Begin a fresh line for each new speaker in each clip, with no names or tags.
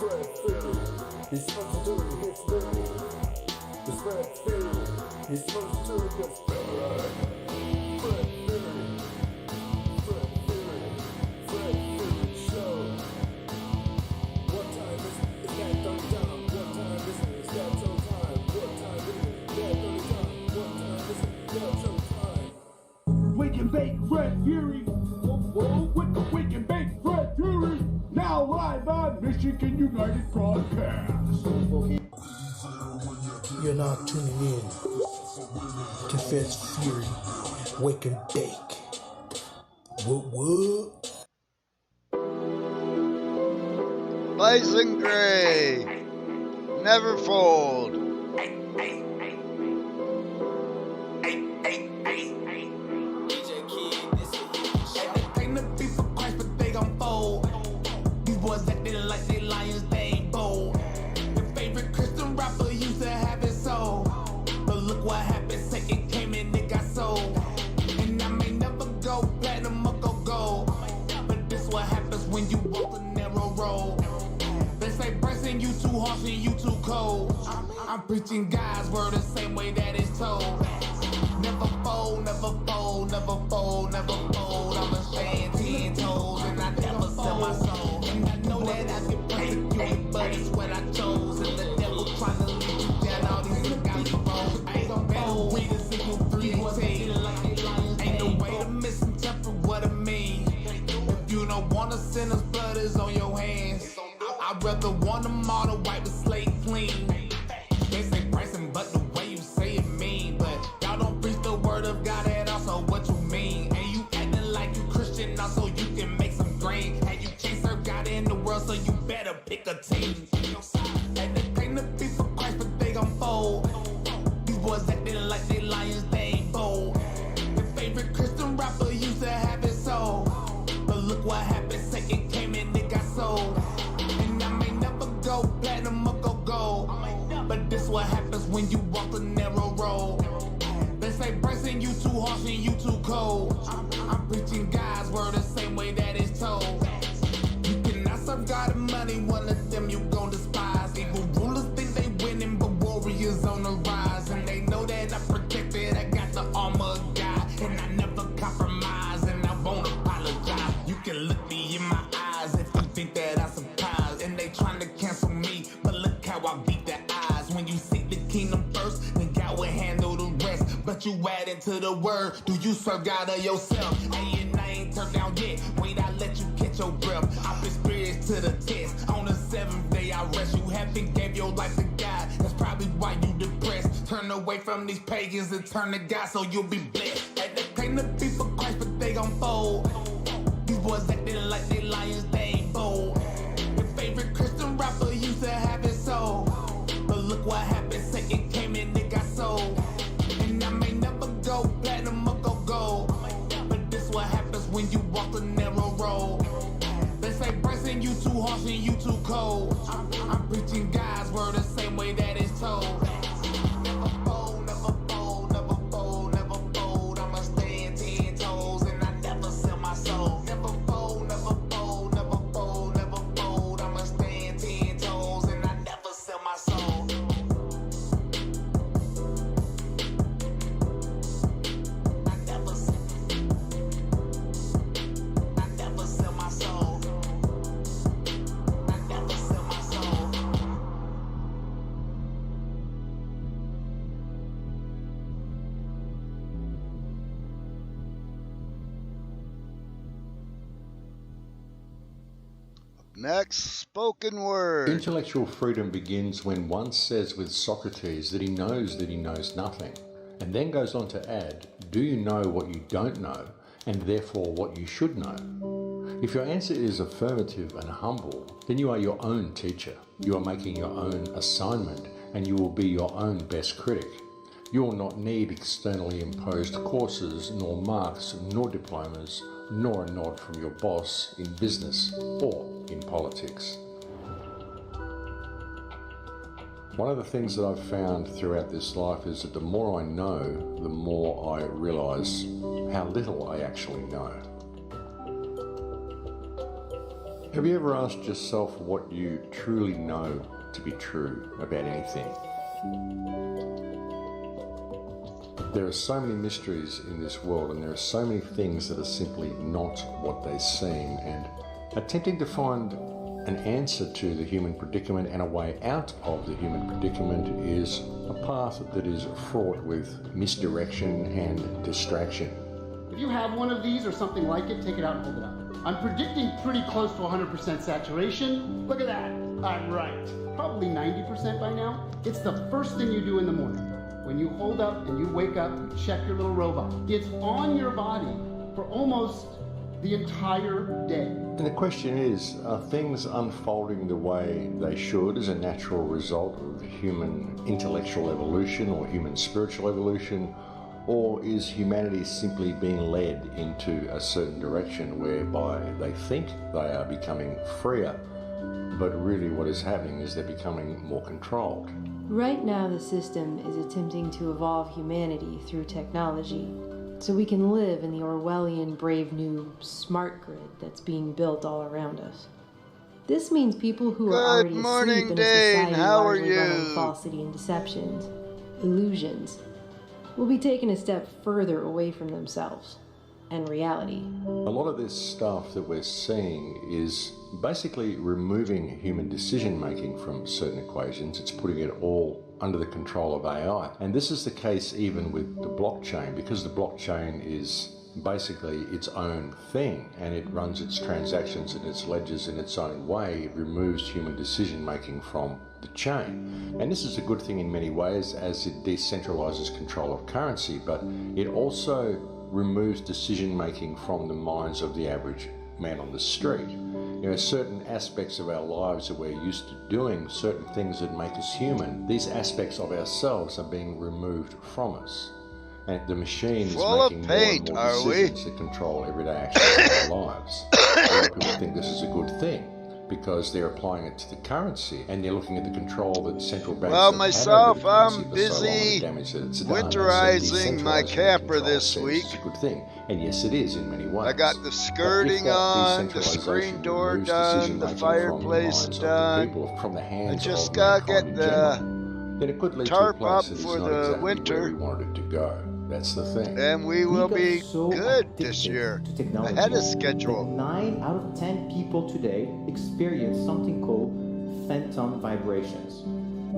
spread theory. He's supposed to do his theory. The spread theory. He's supposed to do his theory. Spread theory. Spread theory. Spread theory show. What time is it? Is that done time? What time is it? Is that show time? What time is it? Is that done time? What time is it? Is that show time?
Wake and bake Fred Fury. With the Wake and bake Fred Fury. Now live on Michigan United Broadcast.
You're now tuning in to Fred's Fury, Wake and Bake. What?
Bison Gray, never fold.
Ain't the people Christ, but they gon' fold. These boys acting like they lions, they ain't bold. Your favorite Christian rapper used to have it soul, but look what happened, second came and it got sold. And I may never go platinum or go gold, but this what happens when you walk the narrow road. They say Bryson, you too harsh and you too cold. I'm preaching God's word the same way that it's told. Never fold, never fold, never fold, never fold. I'ma stand 10 toes and I never sell my soul. And I know that I get persecuted, but it's what I chose. And the devil trying to lead you down all these ungodly roads. I ain't gon' better read a single 3 and 10. Ain't no way to misinterpret what I mean. If you don't want a sinner's blood is on your hands, I'd rather want them all to wipe the slate clean. They say Bryson, but the way you say it mean. But y'all don't preach the word of God at all, so what you mean? And you acting like you Christian now so you can make some green. And you can't serve God in the world, so you better pick a team. And they claim to be for Christ, but they gon' fold. These boys acting like they lions, they ain't bold. Your favorite Christian rapper used to have it soul, but look what happened, second came and it got sold. And I may never go platinum or go gold, but this what happens when you walk the narrow road. They say Bryson, you too harsh and you too cold. I'm preaching God's word the same way that it's told. You cannot serve God and money, one of them you gon' despise. Evil rulers think they winning, but warriors on the rise. And they know that I'm protected, I got the armor of God. And I never compromise, and I won't apologize. You can look me in my eyes if you think that I'm surprised. And they trying to cancel me, but look how I beat their eyes. When you seek the kingdom first, then God will handle the rest. But you add into the word, do you serve God or yourself? Hey, and I ain't turned down yet, wait, I let you catch your breath. I've experienced to the test, on the 7th day I rest. You haven't gave your life to God, that's probably why you depressed. Turn away from these pagans and turn to God so you'll be blessed. And they claim to be for Christ, but they gon' fold. These boys acting like they lions, they ain't bold. Your favorite Christian rapper used to have it soul, but look what happened, second came and it got sold. And I may never go platinum or go gold, but this what happens when you walk the narrow road. They say Bryson, you too harsh and you too cold. I'm preaching God's word the same way that it's told. Never fold, never fold, never fold, never fold. I'ma stand 10 toes and I never sell my soul. Never fold, never fold, never fold, never fold. I'ma stand 10 toes and I never sell my soul. I never sell my soul. I never sell my soul.
Next, spoken word.
Intellectual freedom begins when one says with Socrates that he knows nothing, and then goes on to add, do you know what you don't know, and therefore what you should know? If your answer is affirmative and humble, then you are your own teacher. You are making your own assignment, and you will be your own best critic. You will not need externally imposed courses, nor marks, nor diplomas, nor a nod from your boss in business or in politics. One of the things that I've found throughout this life is that the more I know, the more I realise how little I actually know. Have you ever asked yourself what you truly know to be true about anything? There are so many mysteries in this world, and there are so many things that are simply not what they seem, and attempting to find an answer to the human predicament and a way out of the human predicament is a path that is fraught with misdirection and distraction.
If you have one of these or something like it, take it out and hold it up. I'm predicting pretty close to 100% saturation. Look at that. I'm right. Probably 90% by now. It's the first thing you do in the morning. When you hold up and you wake up, you check your little robot. It's on your body for almost the entire day.
And the question is, are things unfolding the way they should as a natural result of human intellectual evolution or human spiritual evolution? Or is humanity simply being led into a certain direction whereby they think they are becoming freer, but really what is happening is they're becoming more controlled?
Right now, the system is attempting to evolve humanity through technology, so we can live in the Orwellian brave new smart grid that's being built all around us. This means people who are already asleep in a society largely run on falsity and deceptions, illusions, will be taken a step further away from themselves and reality.
A lot of this stuff that we're seeing is basically removing human decision making from certain equations. It's putting it all under the control of AI. And this is the case even with the blockchain, because the blockchain is basically its own thing and it runs its transactions and its ledgers in its own way. It removes human decision making from the chain. And this is a good thing in many ways as it decentralizes control of currency, but it also removes decision making from the minds of the average man on the street. You know, certain aspects of our lives that we're used to doing, certain things that make us human, these aspects of ourselves are being removed from us. And the machine is making more and more decisions that control everyday actions of our lives. A lot of people think this is a good thing because they're applying it to the currency and they're looking at the control that central banks have
myself, I'm
busy
winterizing my camper this week.
It's a good thing, and yes, it is in many ways.
I got the skirting on, the screen door done, the fireplace done. I just gotta get the tarp up for the winter.
We wanted it to go. That's the thing.
And we will be good this year, ahead of schedule.
9 out of 10 people today experience something called phantom vibrations.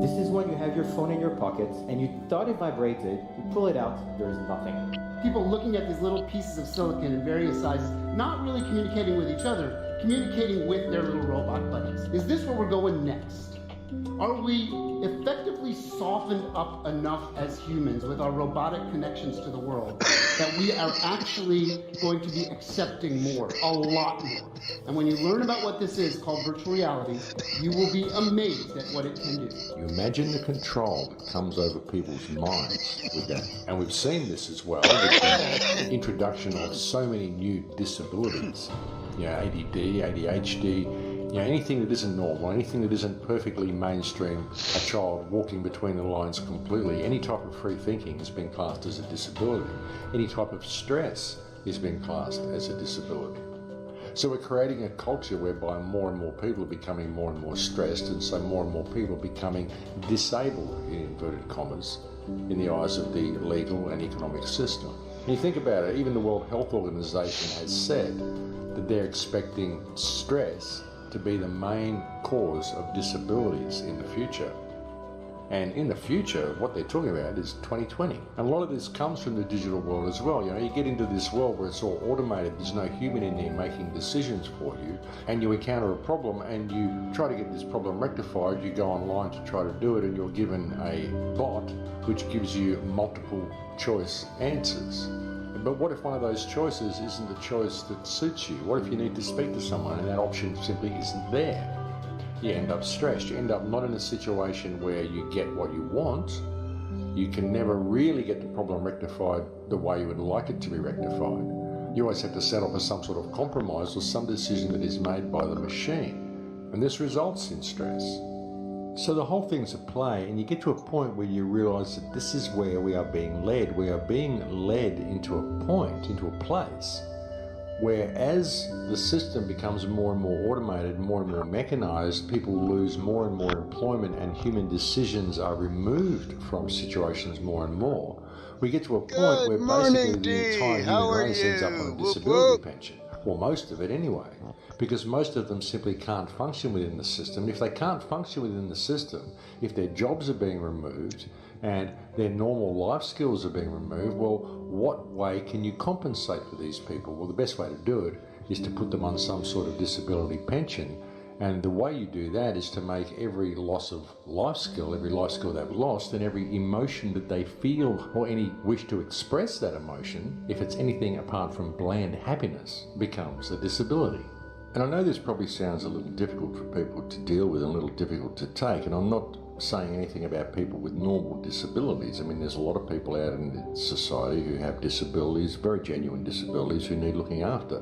This is when you have your phone in your pocket and you thought it vibrated, you pull it out, there's nothing.
People looking at these little pieces of silicon in various sizes, not really communicating with each other, communicating with their little robot buddies. Is this where we're going next? Are we effectively softened up enough as humans with our robotic connections to the world that we are actually going to be accepting more, a lot more? And when you learn about what this is called virtual reality, you will be amazed at what it can do.
You imagine the control that comes over people's minds with that. And we've seen this as well with the introduction of so many new disabilities. You know, ADD, ADHD, you know, anything that isn't normal, anything that isn't perfectly mainstream, a child walking between the lines completely, any type of free thinking has been classed as a disability. Any type of stress is being classed as a disability. So we're creating a culture whereby more and more people are becoming more and more stressed, and so more and more people are becoming disabled, in inverted commas, in the eyes of the legal and economic system. And you think about it, even the World Health Organization has said that they're expecting stress to be the main cause of disabilities in the future. And in the future, what they're talking about is 2020. And a lot of this comes from the digital world as well. You know, you get into this world where it's all automated, there's no human in there making decisions for you, and you encounter a problem and you try to get this problem rectified, you go online to try to do it, and you're given a bot which gives you multiple choice answers. But what if one of those choices isn't the choice that suits you? What if you need to speak to someone and that option simply isn't there? You end up stressed. You end up not in a situation where you get what you want. You can never really get the problem rectified the way you would like it to be rectified. You always have to settle for some sort of compromise or some decision that is made by the machine. And this results in stress. So the whole thing's a play, and you get to a point where you realize that this is where we are being led. We are being led into a point, into a place where as the system becomes more and more automated, more and more mechanized, people lose more and more employment and human decisions are removed from situations more and more. We get to a point where basically the entire human race ends up on a disability pension. Well, most of it anyway, because most of them simply can't function within the system. If they can't function within the system, if their jobs are being removed and their normal life skills are being removed, well, what way can you compensate for these people? Well, the best way to do it is to put them on some sort of disability pension. And the way you do that is to make every loss of life skill, every life skill they've lost, and every emotion that they feel or any wish to express that emotion, if it's anything apart from bland happiness, becomes a disability. And I know this probably sounds a little difficult for people to deal with and a little difficult to take, and I'm not saying anything about people with normal disabilities. I mean, there's a lot of people out in society who have disabilities, very genuine disabilities, who need looking after.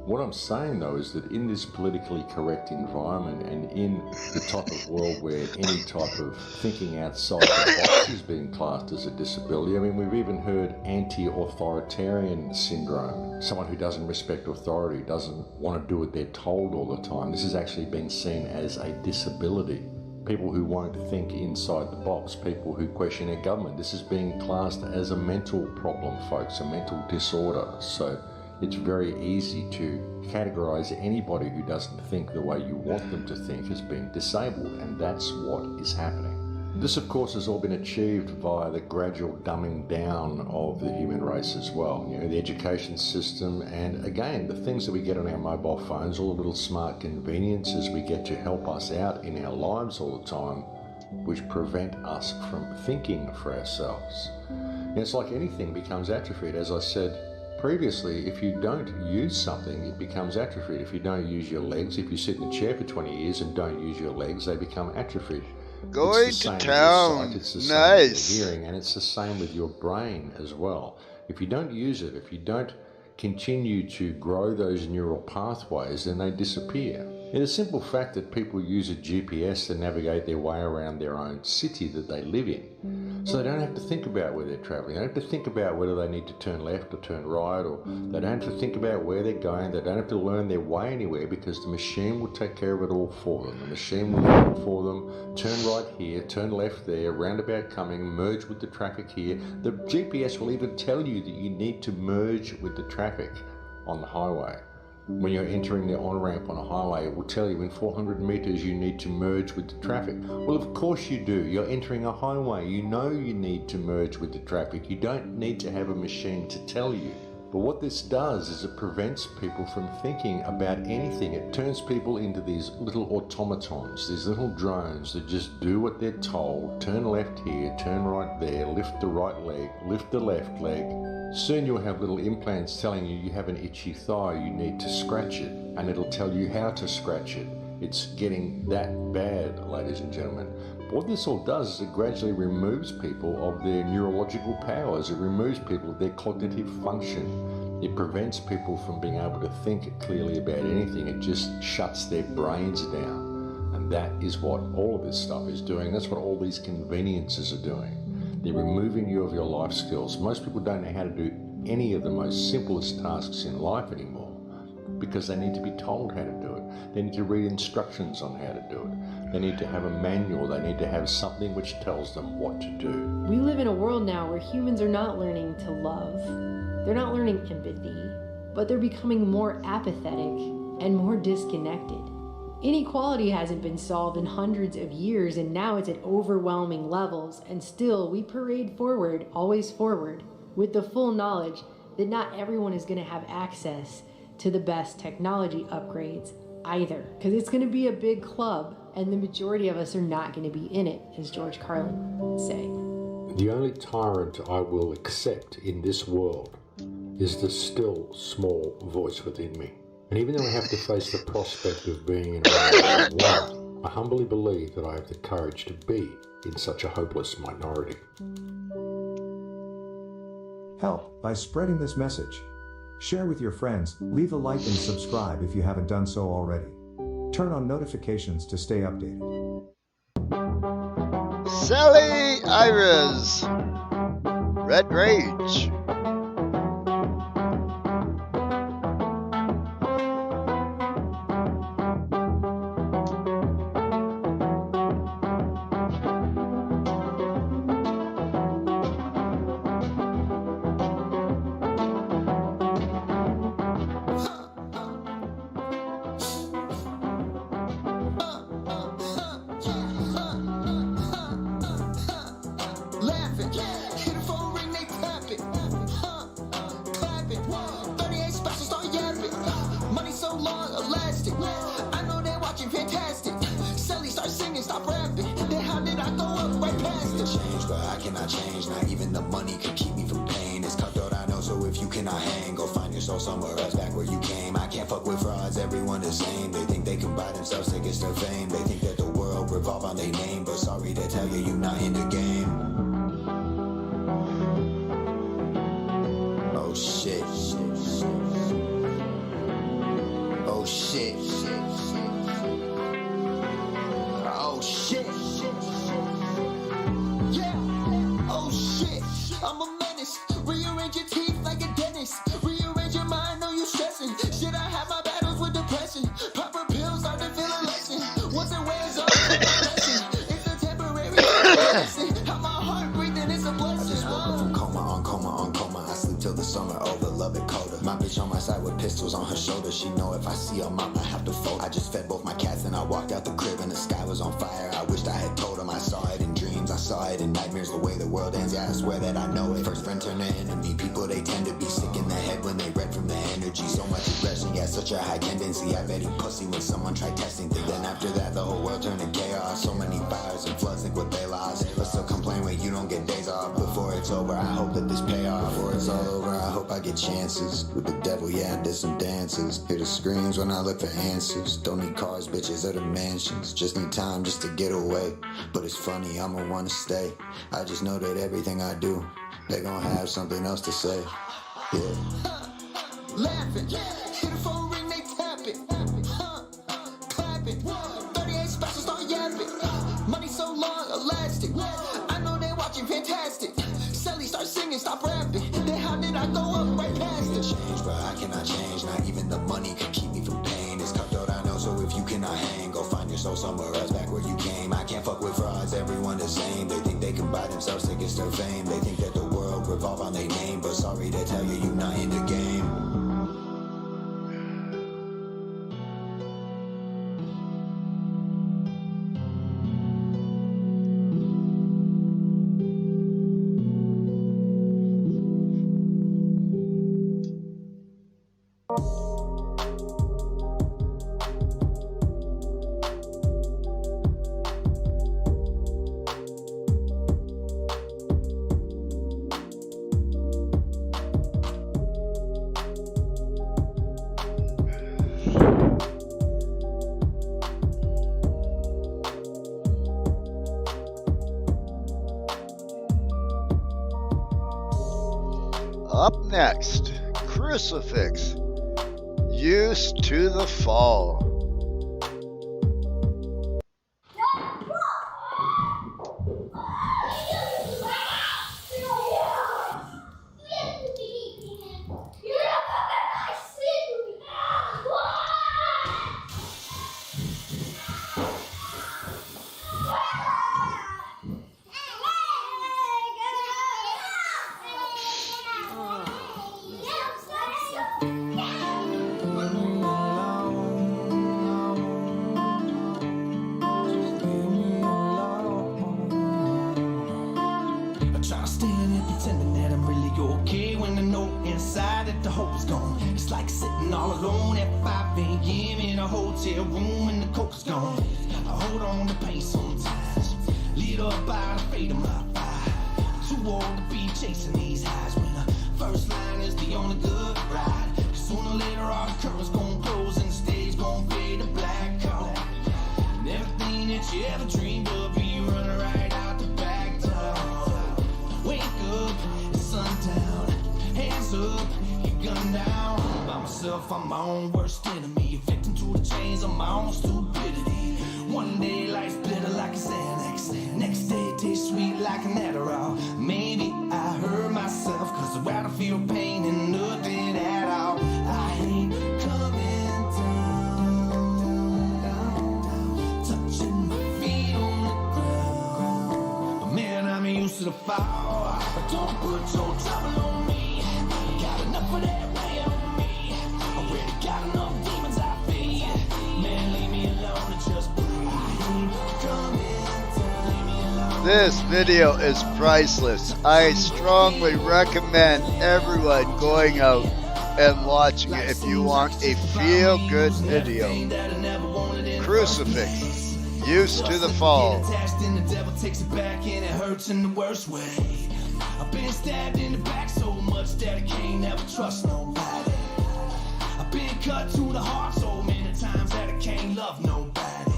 What I'm saying, though, is that in this politically correct environment and in the type of world where any type of thinking outside the box is being classed as a disability, I mean, we've even heard anti-authoritarian syndrome, someone who doesn't respect authority, doesn't want to do what they're told all the time. This is actually being seen as a disability. People who won't think inside the box, people who question their government. This is being classed as a mental problem, folks, a mental disorder. So it's very easy to categorize anybody who doesn't think the way you want them to think as being disabled, and that's what is happening. This, of course, has all been achieved via the gradual dumbing down of the human race as well. You know, the education system, and again, the things that we get on our mobile phones, all the little smart conveniences we get to help us out in our lives all the time, which prevent us from thinking for ourselves. And it's like anything becomes atrophied. As I said previously, if you don't use something, it becomes atrophied. If you don't use your legs, if you sit in a chair for 20 years and don't use your legs, they become atrophied.
Going to town.
It's the same
Nice.
with your hearing, and it's the same with your brain as well. If you don't use it, if you don't continue to grow those neural pathways, then they disappear. It's a simple fact that people use a GPS to navigate their way around their own city that they live in. So they don't have to think about where they're traveling. They don't have to think about whether they need to turn left or turn right, or they don't have to think about where they're going. They don't have to learn their way anywhere, because the machine will take care of it all for them. The machine will do it for them. Turn right here, turn left there, roundabout coming, merge with the traffic here. The GPS will even tell you that you need to merge with the traffic on the highway. When you're entering the on-ramp on a highway, it will tell you in 400 meters you need to merge with the traffic. Well, of course you do. You're entering a highway. You know you need to merge with the traffic. You don't need to have a machine to tell you. But what this does is it prevents people from thinking about anything. It turns people into these little automatons, these little drones that just do what they're told. Turn left here, turn right there, lift the right leg, lift the left leg. Soon you'll have little implants telling you have an itchy thigh, you need to scratch it, and it'll tell you how to scratch it. It's getting that bad, ladies and gentlemen. But what this all does is it gradually removes people of their neurological powers. It removes people of their cognitive function. It prevents people from being able to think clearly about anything. It just shuts their brains down. And that is what all of this stuff is doing. That's what all these conveniences are doing. They're removing you of your life skills. Most people don't know how to do any of the most simplest tasks in life anymore, because they need to be told how to do it. They need to read instructions on how to do it. They need to have a manual. They need to have something which tells them what to do.
We live in a world now where humans are not learning to love. They're not learning empathy, but they're becoming more apathetic and more disconnected. Inequality hasn't been solved in hundreds of years, and now it's at overwhelming levels, and still we parade forward, always forward, with the full knowledge that not everyone is going to have access to the best technology upgrades either, because it's going to be a big club, and the majority of us are not going to be in it, as George Carlin would say.
The only tyrant I will accept in this world is the still small voice within me. And even though I have to face the prospect of being in a world, I humbly believe that I have the courage to be in such a hopeless minority.
Help by spreading this message. Share with your friends, leave a like and subscribe if you haven't done so already. Turn on notifications to stay updated.
Sally Iris. Red Rage.
cannot change. Not even the money could keep me from pain. It's cutthroat, I know, so if you cannot hang, go find your soul somewhere else, back where you came. I can't fuck with frauds, everyone the same. They think they can buy themselves tickets to fame. They think that the world revolve on their name, but sorry to tell you, you not in the game. Oh shit. Oh shit. Oh shit. Yeah. Oh shit. I'm a menace. Rearrange your teeth like a dentist. Rearrange your mind, know you stressing. Shit, I have my battles with depression. Proper pills start to feel a lesson. Once it wears off, it's a temporary lesson. How my heart breathing is a blessing. I just woke up from coma on coma on coma. I sleep till the summer over, love it colder. My bitch on my side with pistols on her shoulder. She know if I see her mom, I have to fold. I just fed both my cats and I walked out the crib and the sky was on fire. I wished I had told them. I saw it in dreams, I saw it in nightmares. The way the world ends, yeah, I swear that I know it. First friend turn to enemy. People, they tend to be sick in the head when they read from the energy. So much aggression, yeah, such a high tendency. I bet he pussy when someone tried testing things. Then after that, the whole world turned to chaos. So many fires and floods, think what they lost. But still complain when you don't get days off. Before it's over, I hope that this pay off. Before it's all over, I hope I get chances. With the devil, yeah, I did some dances. Hear the screams when I look for answers. Don't need cars, bitches, or the mansions. Just need time just to get away. But it's funny, I'ma wanna stay. I just know that everything I do, they gon' have something else to say. Yeah. Laughing, hit a phone ring, they tap it. Clap it. 38 special, start yapping. Money so long, elastic. I know they watching fantastic. Sally start singing, stop rapping. Then how did I go up right past it? Change, but I cannot change. Not even the money could keep me from pain. It's cutthroat, I know, so if you cannot hang, go find your soul somewhere else, back where you came. I can't fuck with frauds, everyone the same. They think they can buy themselves tickets to fame. They think that the world revolve on their name, but sorry to tell you, you not in the game.
Up next, Crucifix, Used to the Fall.
It's like sitting all alone at 5 a.m. in a hotel room and the coke is gone. I hold on to pain sometimes, lit up by the fate of my fire. Too old to be chasing these highs when the first line is the only good ride. Sooner or later all the curtains gon' close and the stage gon' fade to black coat. And everything that you ever dreamed of, be running right out the back door. Wake up, it's sundown, hands up, your gun down. By myself, I'm my own worst enemy, a victim to the chains of my own stupidity. One day life's bitter like a Xanax, next day it tastes sweet like an Adderall. Maybe I hurt myself cause I'd rather feel pain than nothing at all. I ain't coming down, touching my feet on the ground. But man, I'm used to the fall. But don't put your trouble on me, I got enough of that weight on me. Already got enough demons I feed. Man, leave me alone and just breathe.
This video is priceless. I strongly recommend everyone going out and watching it if you want a feel-good video. Crucifix, used to the fall.
Attached and the devil takes it back and it hurts in the worst way. I've been stabbed in the back so much that I can't ever trust nobody. I've been cut to the heart so many times that I can't love nobody.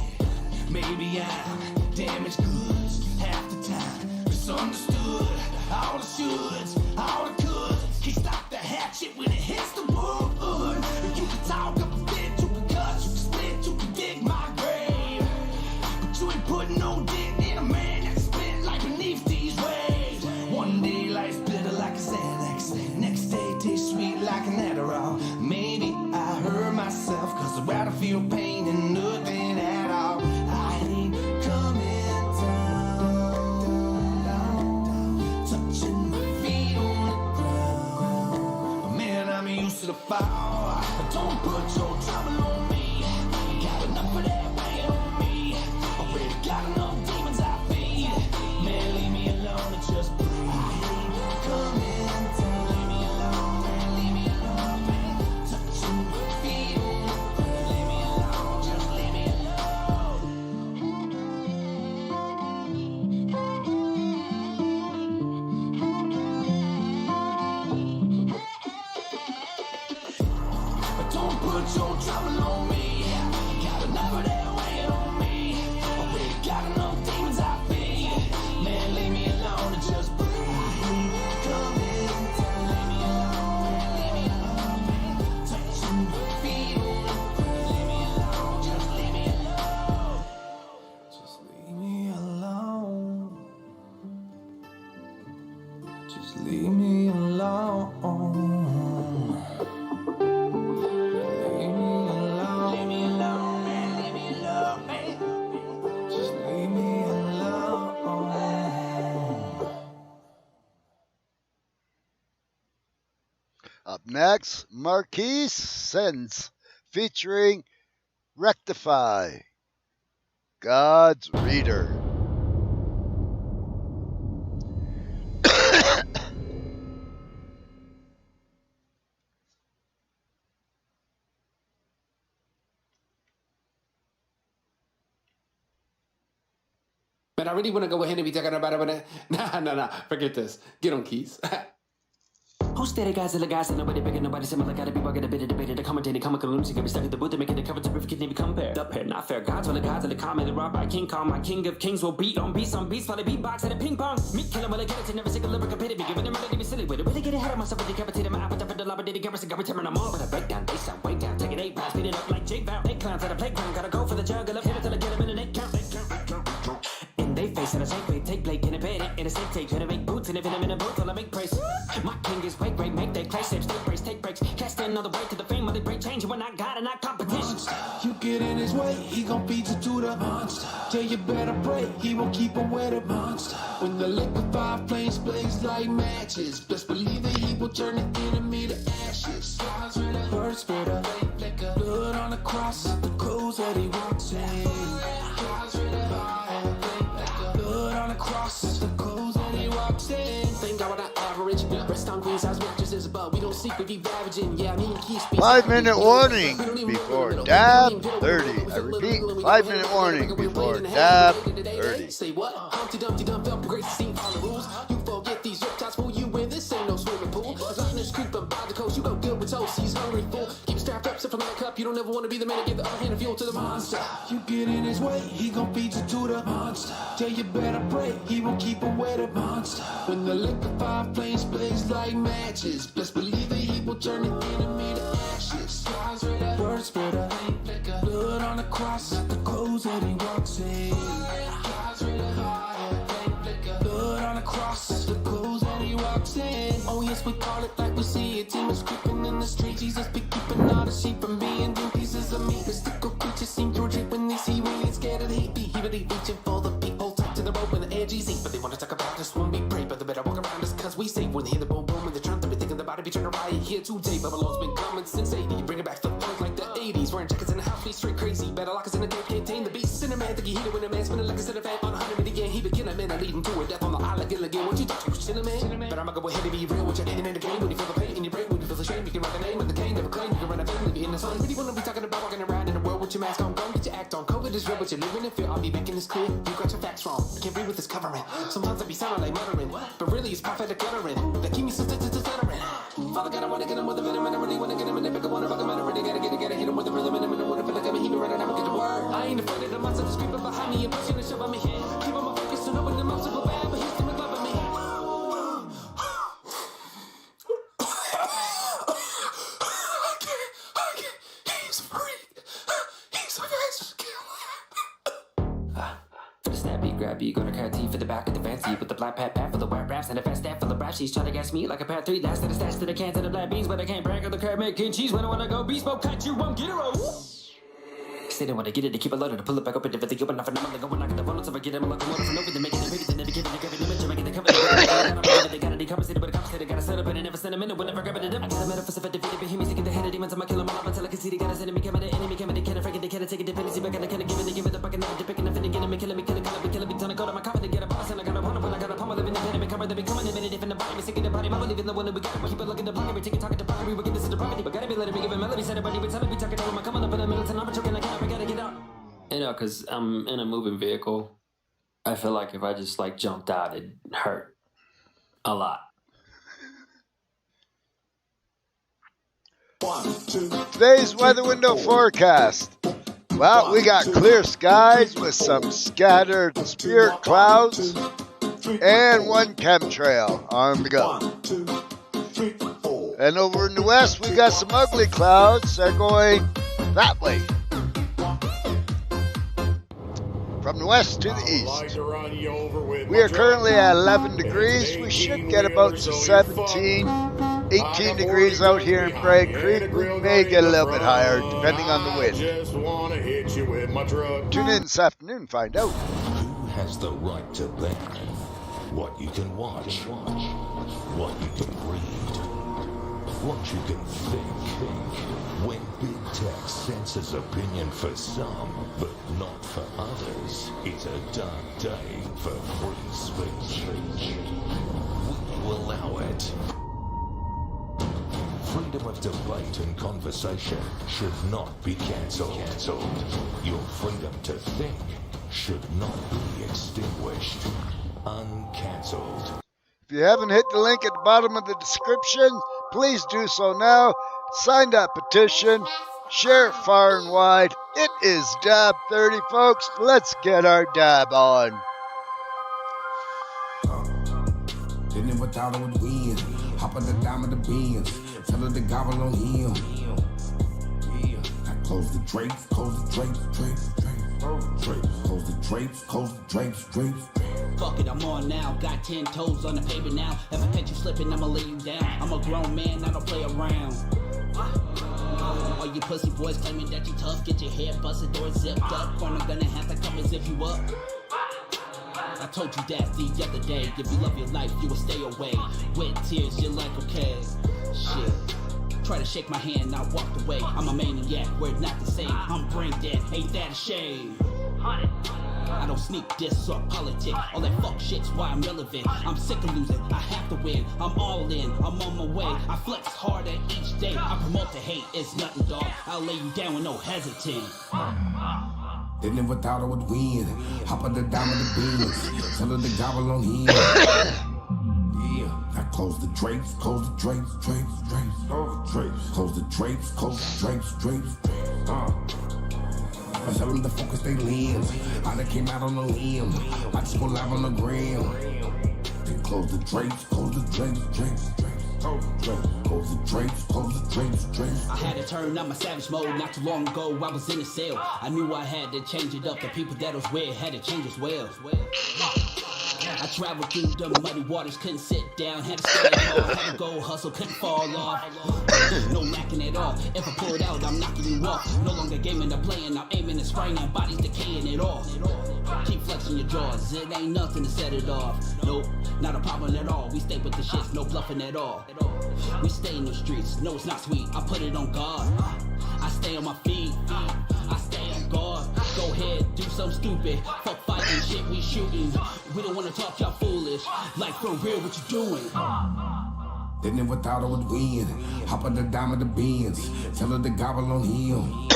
Maybe I'm damaged goods half the time. Misunderstood all the shoulds, all the coulds. Can't stop the hatchet when it hits the wood. You can talk up a bit, you can cut, you can split, you can dig my grave. But you ain't putting no dick in a man that spit like beneath these waves. One day life's bitter like a Xanax, next day tastes sweet like an Adderall. Maybe I hurt myself cause I'd rather feel pain than nothing at all. I ain't coming down, touching my feet on the ground. But man, I'm used to the fall. Don't put your trouble on me. Got enough of that weight on me. Already got enough demons I feed. Man, leave me alone and just breathe. Come in down, leave me alone, man, leave me alone, man. Touching my feet on the ground. Leave me alone, just leave me alone. Don't put your trouble on me. Got enough of that weight on me. Already got enough demons I feed. Man, leave me alone and just breathe. Come in down, leave me alone, man, leave me alone, man. Touching my feet on the ground. Leave me alone, just leave me alone. Just leave me alone. Just leave me alone.
Up next, Marquise Sens featuring Rectify, God's Reader.
Man, I really want to go ahead and be talking about it, but nah, forget this. Get on, Keys. Who's steady guys and the guys that nobody bigger, nobody similar, gotta be bugging a bit of debated, commentating, comical lunacy, can be stuck at the booth and making the cover to perfect, can even compare. The pair, not fair, gods are the gods of the comment, robbed by King Kong, my king of kings will beat on beats, for the beatbox and the ping pong. Me killing when I get it, never single lyric competitive, be giving them a be silly with it. Really get ahead of myself with decapitated my appetite for the lobby, garrison, got return them all, but I break down, they sound way down, take it 8 pounds, beat it up like Jake Val. They clowns at a playground, gotta go for the juggler, hit it till I get them in an 8 count. In they face and a safe way, take play, get a bed, in a safe take, try to make boots, and if I'm in a booth, till I make praise. My king is way great, make they play safe, stay brace, take breaks, cast another way to the fame, they break change, when I got it, not competition.
You get in his way, he gon' feed you to the monster. Yeah, you better pray, he won't keep him with a monster. When the liquefied flames blaze like matches, best believe that he will turn the enemy to ashes. First spitter, blood on the cross, the clothes that he walks in. Blood on the cross, the clothes that he walks in. Thank God we're not average. Rest on Queen's house mattresses above. We don't seek, we be ravaging. Yeah, me and Keith speak.
5-minute warning before dab 30. I repeat, 5-minute warning before dab 30.
Say what? Humpty Dumpty Dum felt great to see all the rules. You forget these reptiles fool you in. This ain't no swimming pool. As long as creeping by the coast, you go good with toast. He's hungry fool. Keep strapped up, sip from that cup. You don't ever want to be the man to give the upper hand of fuel to the monster. You get in his way, he gon' feed you to the monster. Yeah, you better pray, he won't keep him with a monster. When the liquefied flames blaze like matches, best believe that he will turn the enemy to ashes. Bird spreader, blood on the cross, the clothes that he walks in. Blood on the cross, the clothes that he walks in. Oh yes, we call it like we see it. Demons creeping in the street. Jesus be keeping all the sheep from being in pieces of meat. Mystical creatures seem to retreat when they see we ain't scared of the heat. Be really reaching for the people tied to the rope when the edges eat. But they want to talk about us when we pray. But they better walk around us cause we say when they hear the boom boom and the trump. They be thinking about it, be trying to riot here today. Babylon's been coming since 80. Bring it back to the funk like the 80s. Wearing jackets in the house, we straight crazy. Better lock us in the cave, can't tame the beast. Cinnamon, think he hit it when a man spinning like a cinnamon. On 100 minute again, he be killing men. I lead him to a death on the island again. What you thought you was cinnamon? But I'ma go ahead and be real with you. And in the game, when you feel the pain in your brain, when you feel the shame, you can write the name of the cane. Never claim you can run a family, be in the sun. Really wanna be talking about walking around in the world with your mask on. Go get your act on. COVID
it is real, but you're living in fear. I'll be making this clear. You got your facts wrong. I can't breathe with this covering. Sometimes I be sounding like muttering, but really it's prophetic uttering. They keep me stuttering. Father God, I wanna get him with a venom, and I really wanna get him, and if I wanna fuck him, I really gotta hit him with a rhythm, and I wanna feel like I'm a hero, and I'm gonna get the word. I ain't afraid of the monsters creeping behind me and pushing and shoving me. Keep on my focus to know when the monsters go bad, but he's still loving me. He's a freak. He's a vicious killer. For the snap beat, grab beat, gonna cut teeth for the back of the fancy with the black pat for the white raps and the fast staff full of rap. She's trying to gas me like a pair 3 last to the stats to the cans and the black beans, but I can't brag on the crab mac and cheese when I wanna go beast mode. Cut you, won't get her. Say they wanna get it to keep it loaded to pull it back up and if they open up and I'm going knock the bonus if I get them like a motor from over to make it bigger than never give it a good image. I make it the cover. They gotta decompensate, but a compensated, gotta set up and never send a minute whenever grab it. I get a metaphor for defeated, but hear me sticking the head of demons. I'm gonna kill them all until I can see they got us enemy coming, the enemy coming, they can't freaking, they can't take a dependency back and I can't give it the bucket, never depicking, nothing again, me killing, killing me, ton of gold on my cover to get a boss and I got a one when I got a palm living in the cover, they be coming in a minute if in the body, me sick in the body, I believe in the one that we got, we keep it looking the block, we take it, talking to property, we get this to the property, but gotta be letting me give a melody, said everybody, we tell me, talking to my coming up in the middle, and I'm choking, I gotta get out. You know, because I'm in a moving vehicle. I feel like if I just like jumped out, it'd hurt a lot.
Today's weather window forecast. Well, we got clear skies with some scattered spirit clouds and one chemtrail on the go. And over in the west, we got some ugly clouds. They're going that way. From the west to the east. We are currently at 11 degrees. We should get about 17, 18 degrees out here in Bragg Creek. We may get a little bit higher depending on the wind. Tune in this afternoon and find out.
Who has the right to ban what you can watch, what you can read, what you can think? When big tech censors opinion for some, but not for others, it's a dark day for free speech. We allow it. Freedom of debate and conversation should not be cancelled. Your freedom to think should not be extinguished. Uncancelled.
If you haven't hit the link at the bottom of the description, please do so now. Sign that petition, share it far and wide. It is Dab 30, folks. Let's get our dab on.
Didn't ever thought I would win. Hop on the dime of the bins. Tell her to gobble on him. I close the drapes, close the drapes. Close the drapes.
Fuck it, I'm on now. Got 10 toes on the paper now. If I catch you slipping, I'ma lay you down. I'm a grown man, I don't play around. All you pussy boys claiming that you tough, get your head busted or zipped up. Or I'm gonna have to come and zip you up. I told you that the other day. If you love your life, you will stay away. Wet tears, you're like, okay. Shit. Try to shake my hand, I walked away. I'm a maniac, we're not the same. I'm brain dead, ain't that a shame? I don't sneak diss or politic. All that fuck shit's why I'm relevant. I'm sick of losing, I have to win. I'm all in, I'm on my way. I flex harder each day. I promote the hate, it's nothing, dog. I'll lay you down with no hesitant.
They never thought I would win. Hop on the dime of the beans. Tell her to gobble on him. I close the drapes. Close the drapes. I tell them to focus they lens. I done came out on the limb. I just go live on the gram. Then close the drapes.
I had to turn on my savage mode not too long ago. I was in a cell. I knew I had to change it up. The people that was weird had to change as well. I traveled through the muddy waters, couldn't sit down, had to stay hard, had to go hustle, couldn't fall off. No lacking at all. If I pull it out, I'm knocking you off. No longer gaming or playing, I'm aiming and spraying, bodies decaying it off. Keep flexing your jaws, it ain't nothing to set it off. Nope, not a problem at all. We stay with the shits, no bluffing at all. We stay in the streets, no it's not sweet, I put it on guard. I stay on my feet, I stay on guard. Go ahead, do something stupid. Fuck fighting shit, we shooting. We don't wanna talk, y'all foolish. Like for real, what you doing?
They never thought I would win. Hop on the dime of the Benz. Tell her to gobble on him.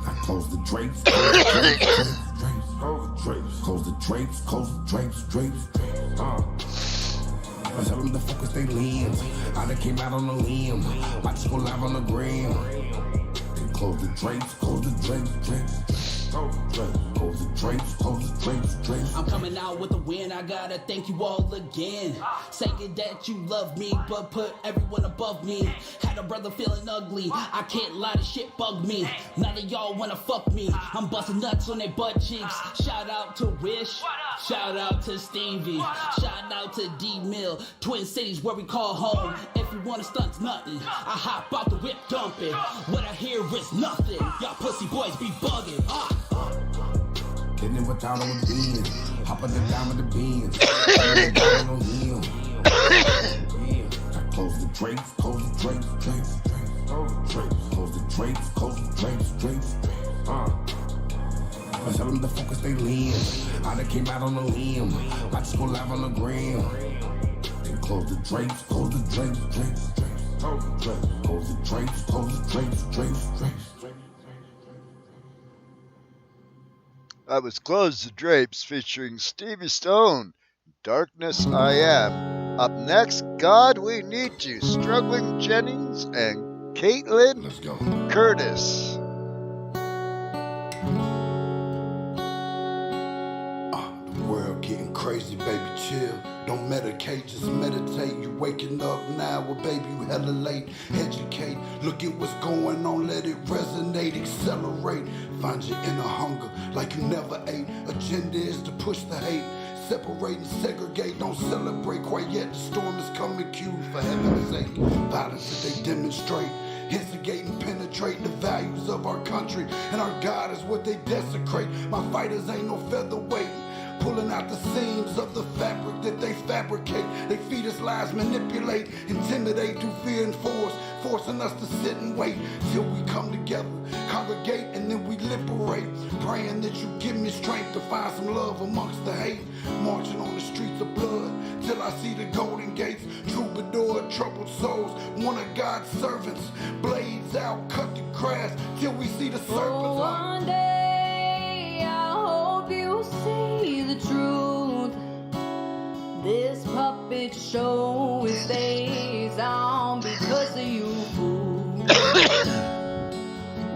I close the drapes. Close the drapes. Close the drapes. I tell them to focus they lens. I done came out on the limb. Might just go live on the gram. Then close the drapes. Close the drapes. Close the drapes.
I'm coming out with a win, I gotta thank you all again. Saying that you love me, but put everyone above me. Had a brother feeling ugly, I can't lie, the shit bugged me. None of y'all wanna fuck me, I'm busting nuts on their butt cheeks. Shout out to Wish, shout out to Stevie, shout out to D-Mill, Twin Cities where we call home. If you wanna stunt nothing, I hop out the whip dumping. What I hear is nothing, y'all pussy boys be bugging.
They never thought I would win. Hop on the dime of the Benz. I close the drapes. Close the drapes. I tell them to focus they lens. I done came out on the limb. I just go live on the gram. Then close the drapes. Close the drapes. Close the drapes.
That was Close the Drapes featuring Stevie Stone, Darkness I Am. Up next, God We Need You, Struggling Jennings and Caitlin Curtis.
The world getting crazy, baby, chill. Don't medicate, just meditate. You waking up now, well, baby, you hella late. Educate, look at what's going on, let it resonate, accelerate. Find your inner hunger like you never ate. Agenda is to push the hate. Separate and segregate, don't celebrate quite yet. The storm is coming, cue for heaven's sake. Violence that they demonstrate, instigate and penetrate the values of our country. And our God is what they desecrate. My fighters ain't no featherweight. Pulling out the seams of the fabric that they fabricate. They feed us lies, manipulate, intimidate through fear and force, forcing us to sit and wait till we come together, congregate, and then we liberate. Praying that you give me strength to find some love amongst the hate. Marching on the streets of blood till I see the golden gates. Troubadour, troubled souls, one of God's servants. Blades out, cut the grass till we see the serpents.
Oh, one day I hope you see the truth. This puppet show it stays on because of you, fool.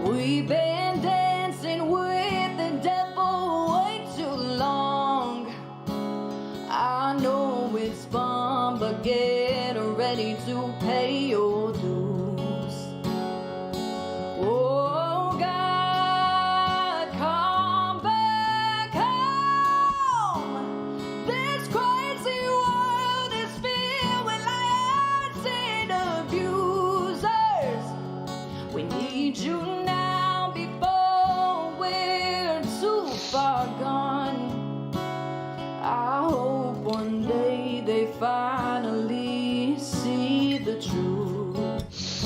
We've been dancing with the devil way too long. I know it's fun, but get ready to pay your dues. Oh God, come back home. This crazy world is filled with liars and abusers. We need you now before we're too far gone. I hope one day they finally see the truth.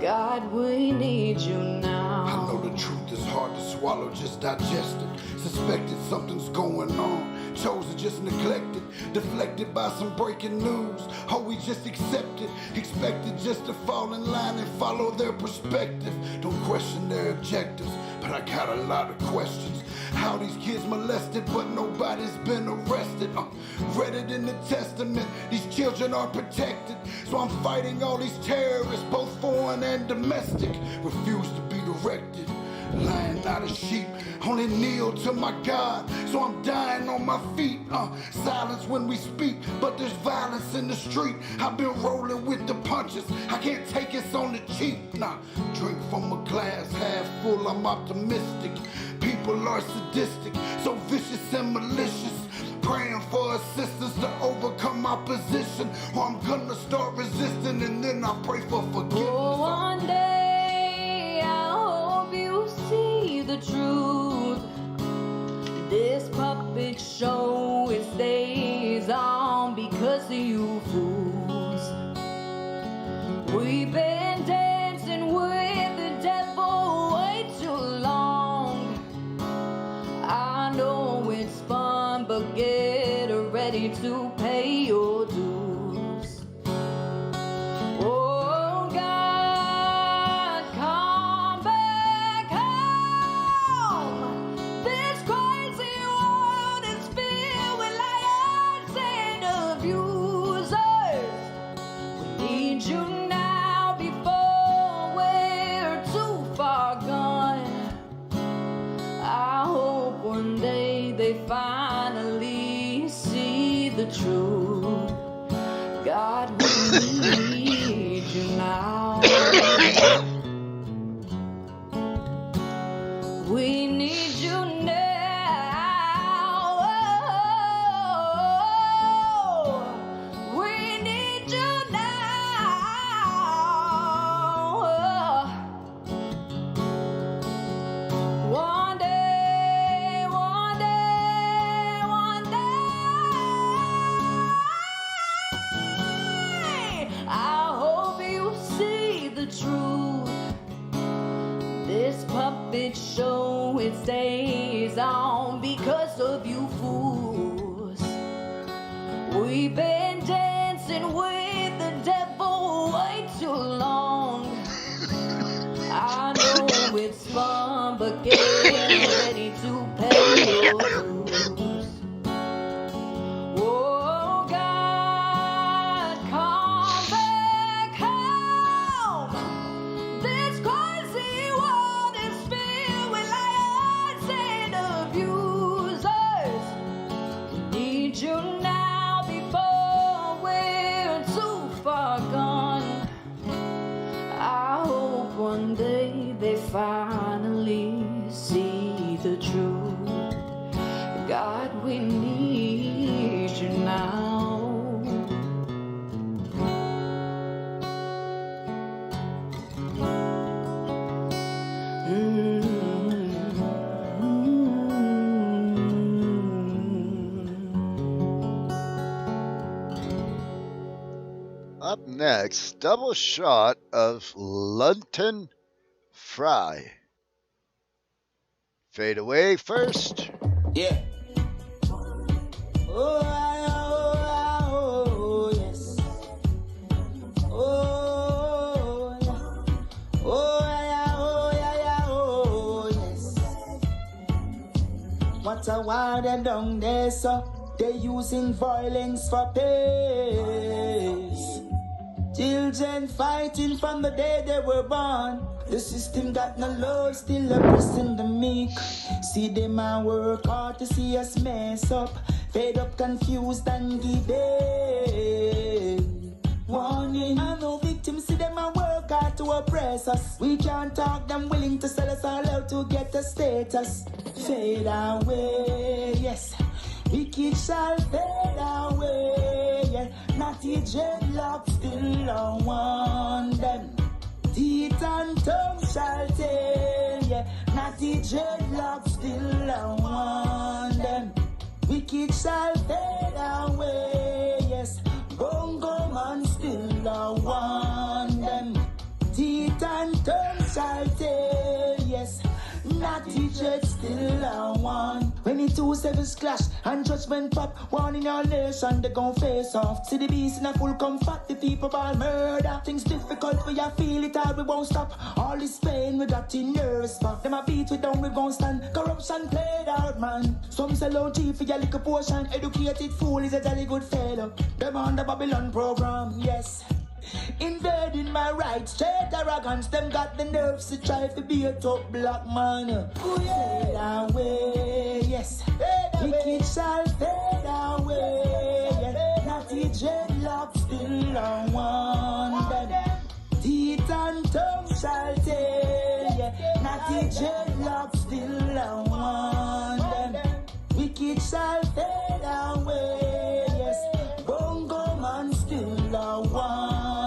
God, we need you now.
I know the truth is hard to swallow, just digest it. Suspected something's going on, chosen just neglected, deflected by some breaking news. Oh, we just accept it, expected just to fall in line and follow their perspective. Don't question their objectives, but I got a lot of questions. How these kids molested, but nobody's been arrested. Read it in the Testament, these children are protected. So I'm fighting all these terrorists, both foreign and domestic. Refuse to be directed, lying not a sheep. Only kneel to my God, so I'm dying on my feet. Silence when we speak, but there's violence in the street. I've been rolling with the punches, I can't take it on the cheap. Nah, drink from a glass half full, I'm optimistic. People are sadistic, so vicious and malicious. Praying for assistance to overcome opposition, or I'm gonna start resisting and then I pray for forgiveness.
Oh, one day I hope you see the truth. This puppet show, it stays on because of you fools. We've been dancing with the devil way too long. I know it's fun, but get ready to pay your dues. truth. God, we need you now. We need you now. We need you now. One day, one day, one day, I hope you see the truth. This puppet show, it stays on because of you fools. We've been dancing with the devil way too long. I know it's fun, but get ready to pay your dues. Oh God, come back home. This crazy world is filled with liars and abusers. Need you now before we're too far gone. I hope one day they finally see the truth. God, we need you now.
Up next, double shot of London Fry. Fade away first.
Yeah. Oh, yes. Oh, yeah. Oh, yes. What a wild and down there, so they using violence for peace. Children fighting from the day they were born. The system got no love, still oppressing the meek. See them and work hard to see us mess up. Fed up, confused and give in. Warning, I know victims, see them and work hard to oppress us. We can't talk, them willing to sell us all out to get a status. Fade away, yes. Wicked shall fade away, yeah. Natty dreadlock still on one them. Teeth and tongue shall tell, yeah. Natty dreadlock still on one them. Wicked shall fade away, yes. Bongo man still on one them. Teeth and tongue shall tell, yes. Natty dread still on one. When the 2-7 clash and judgment pop, warning our nation they gon' face off. See the beast in a full comfort, the people all murder. Things difficult, we a feel it hard, we won't stop. All this pain we got in nervous spot. Them a beat we down, we gon' stand. Corruption played out, man. Some sell out cheap for your little portion. Educated fool is a jolly good fellow. Them on the Babylon program, yes. Invading my rights, straight arrogance. Them got the nerves to try to be a top black man. Fade away, yes. Wicked shall fade away, yes. Natty dreadlock still on one them. Teeth and tongue shall tell, yeah. Natty dreadlock still on one them. Wicked shall fade away, yes. Bongo man still on one.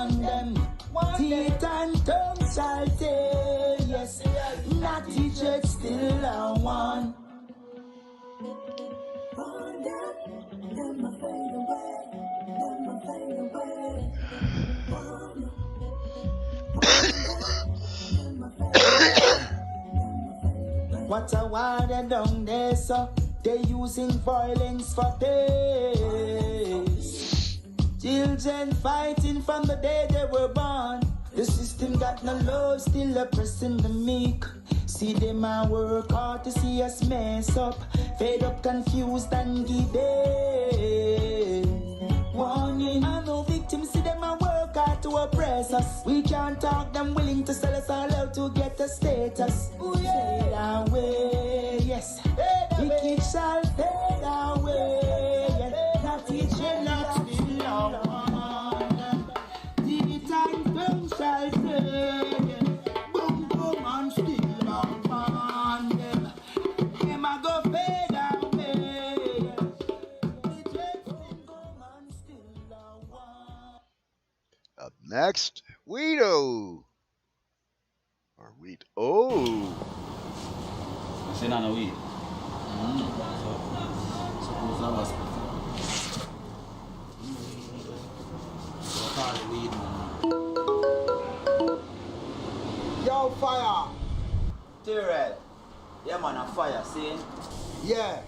Teeth and tongue shall tell, yes. Natty dread still on one. What a wild and down there, so they using violence for peace. Children fighting from the day they were born. The system got no love, still oppressing the meek. See them and work hard to see us mess up. Fed up, confused and give in. Warning, I know victims, see them and work hard to oppress us. We can't talk, them willing to sell us all out to get a status. Fade away, yes. Wicked shall fade away, yes. Natty dread
Next, Weedo. Or Weed. Oh.
Is it on a weed? Suppose I was weed, man.
Yo, fire!
T-Red. Yeah, man, a fire, see?
Yeah.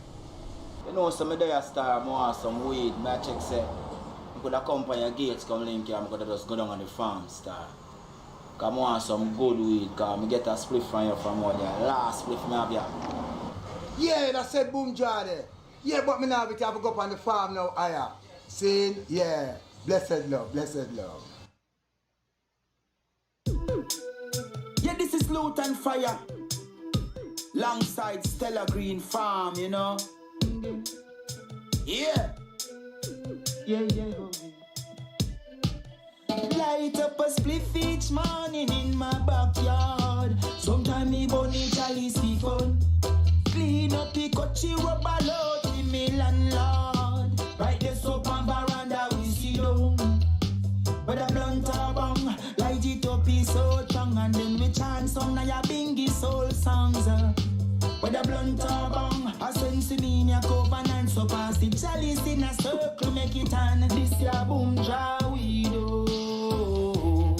You know, some of the star, more some weed, but I check say, I could have come by your gates, come link here, I could have just go down on the farm, star. Because I want some good weed, because I get a split from you from one there. Last split from me have you.
Yeah, that said boom jar there. Yeah, but me now have to go up on the farm now, higher. See? Yeah. Blessed love, blessed love.
Yeah, this is Loot and Fire. Longside Stella Green Farm, you know. Yeah. Yeah. Light up a spliff each morning in my backyard. Sometime me bunny chalice be fun. Clean up the coachy rubber load in me landlord. Right there soap and veranda we see down. But a blunt a bang, light it up is so strong. And then we chant some na ya bingy soul songs. But a blunt a bang, a sense me in a covenant. So pass the chalice in a circle, make it on. This ya boom draw we do.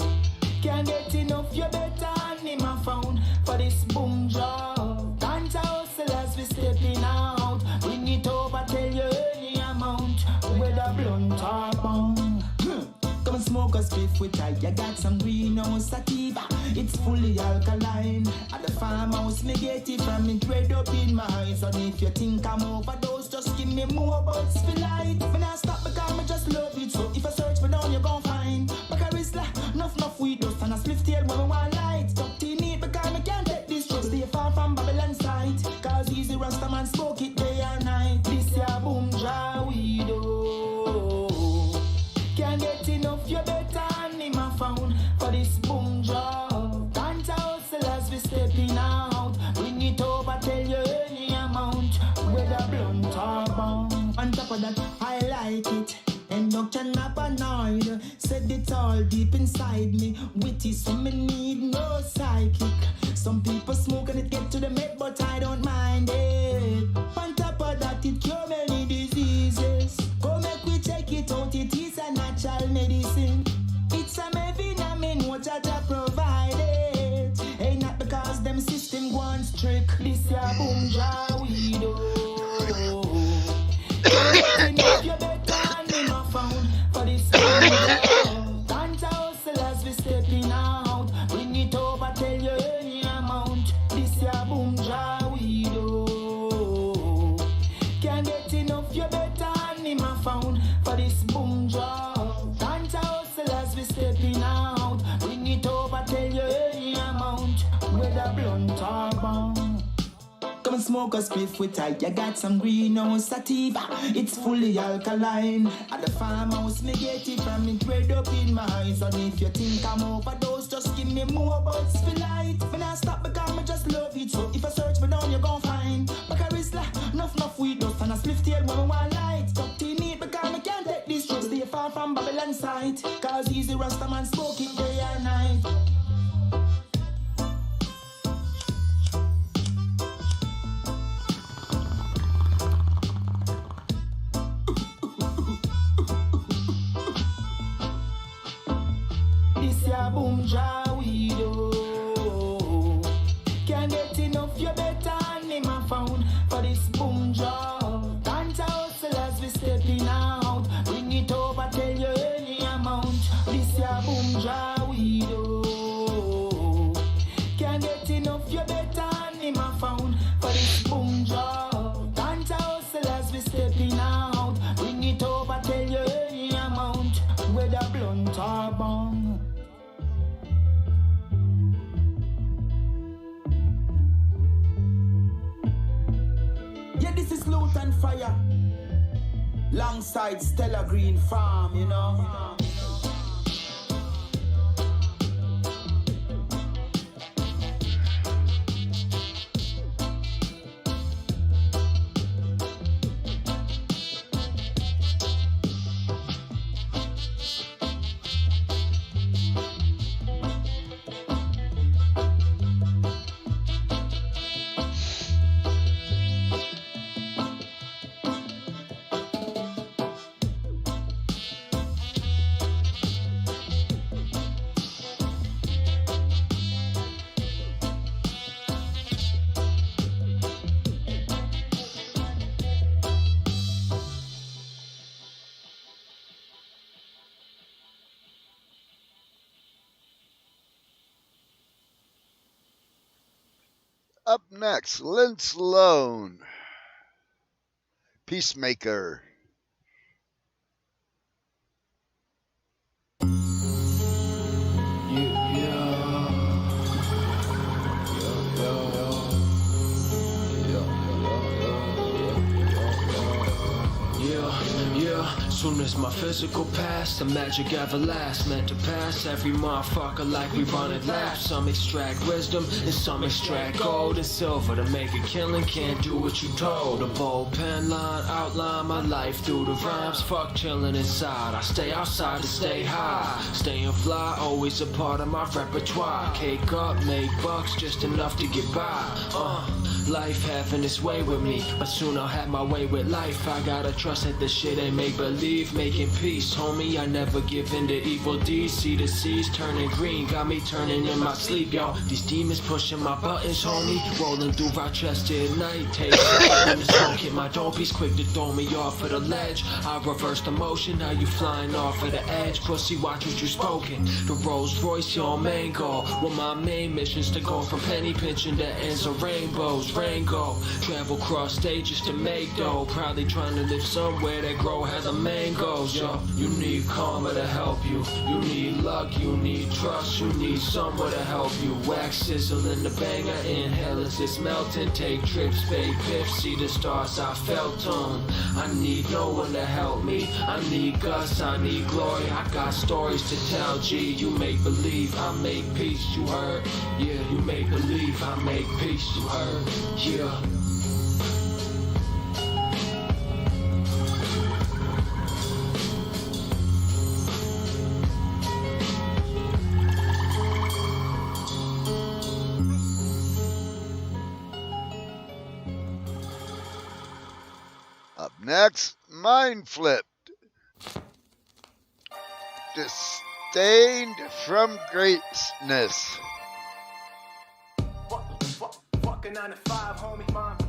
Can't get enough, you better hand him a phone for this boom job. Can't hustle as we stepping out. Bring it over, tell you any amount. With a blunt or bang. Come smoke a spliff with tight. You got some greenhouse sativa. It's fully alkaline. At the farmhouse, me get it from it red up in my eyes. And if you think I'm overdose, just give me more buds for light. When I stop because I just love it. So if I search for down, you're gon' find. Bacarisla, enough weed dust and a spliff tail when we want light. Stop tea neat because I can't take this drugs. Stay far from Babylon sight. Cause easy rasta man smoke it day and night. This ya boom draw weed. Can't get enough, you better hand him a phone for this boom job. Can't hustle as we stepping out. Bring it over, tell you any amount. Whether blunt or bang. On top of that, I like it. And Dr. Napanoid said it all deep inside me. Witty, so me need no psychic. Some people smoke and it get to the med, but I don't mind it. On top of that, it cure many diseases. Go make we check it out, it is a natural medicine. It's a vitamin, what I provide it. Ain't not because them system go on strict. This ya boom jaw we do. You better hand him a phone for this boom. Can't hustle as we stepping out. Bring it over, tell you any amount. This ya boom jaw we do. Can't get enough, you better hand him a phone for this boom job. Can't hustle as we stepping out. Bring it over, tell you any amount. Whether blunt or bang. Come smoke a spliff with tight. You got some greenhouse sativa. It's fully alkaline. At the farmhouse, me get it from it red up in my eyes. And if you think I'm overdose, just give me more buds for light. When I stop because I just love it. So if I search for down, you're gon' find. Bacarisla, enough weed dust and a spliff tail when we want light. Stop tea neat because I can't take this drugs. Stay far from Babylon sight. Cause easy rasta man smoke it day and night. This ya boom jaw we do. Can't get enough, you better hand him a phone for this boom job. Can't hustle as we stepping out. Bring it over, tell you any amount. This ya boom jaw we do. Can't get enough, you better hand him a phone for this boom job. Can't hustle as we stepping out. Bring it over, tell you any amount. Whether blunt or bang. Yeah, this is Loot and Fire. Longside Stella Green Farm, you know.
Up next, Lynn Sloan, Peacemaker.
Soon as my physical pass, the magic everlast, meant to pass every motherfucker like we run it laps. Some extract wisdom and some extract gold and silver to make a killing. Can't do what you told. A bold pen line outline my life through the rhymes. Fuck chilling inside. I stay outside to stay high. Staying fly, always a part of my repertoire. Cake up, make bucks, just enough to get by. Life having its way with me, but soon I'll have my way with life. I gotta trust that this shit ain't make believe. Making peace, homie, I never give in to evil deeds. See the seas turning green, got me turning in my sleep, yo. These demons pushing my buttons, homie. Rolling through Rochester at night. Take when the smoke hit my dopies, quick to throw me off of the ledge. I reverse the motion, now you flying off of the edge. Pussy, watch what you spoken. The Rolls Royce, your main goal. Well, my main mission's to go from penny pinching to ends of rainbows. Rango, travel cross stages to make dough. Probably trying to live somewhere that grow hella mangoes, yo. You need karma to help you. You need luck, you need trust, you need somewhere to help you. Wax sizzling the banger, inhale as it's melting. Take trips, fake piff, see the stars I felt on. I need no one to help me. I need guts, I need glory. I got stories to tell, G. You make believe, I make peace, you heard? Yeah, you make believe, I make peace, you heard? Yeah.
Up next, Mind Flipped. Disdained from greatness.
Fucking 9 to 5, homie. Mind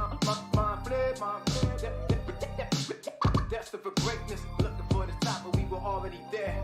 flip. Destined for greatness. Looking for the top, but we were already there.